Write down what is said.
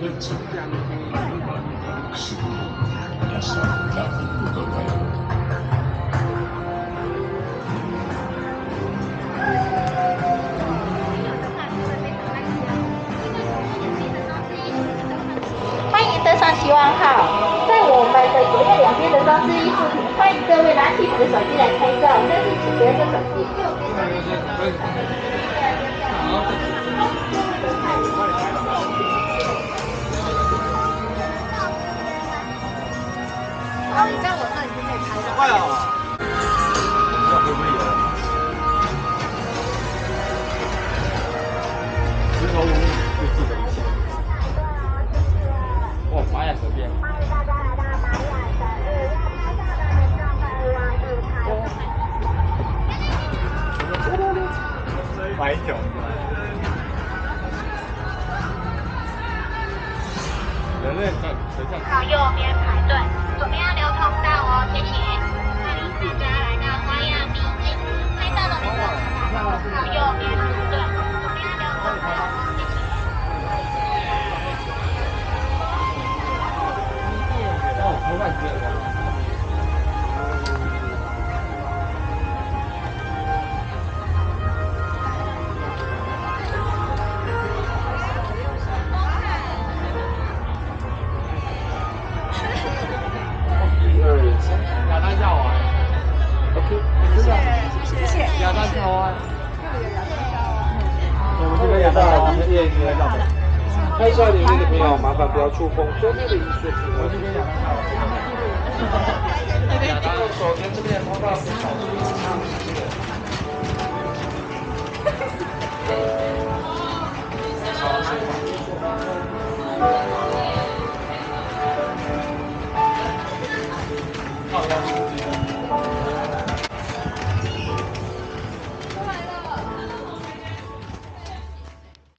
欢迎登上希望号，在我们的左右两边的装置艺术品，欢迎各位拿起你的手机来拍照，但是请随着手机右边的那个。哦，你在我这里就可以拍了。快啊！那会不会有？石头无就记得一切。哇，玛雅神殿。白酒。人类在谁在？靠右边排队，左边要留通道哦，谢谢。欢迎大家来到花样秘境，拍照的那个靠右边排队，左边要留通道哦，谢谢。哦，头发直接。亚当夏娃 ，OK， 谢谢。亚当夏娃，这里有亚当夏娃。我们这边亚当夏娃，叶子在照。拍摄里面的朋友，麻烦不要触碰桌面的仪式品。我这边亚当夏娃。亚当，手跟这边通道是小心畅好，谢谢。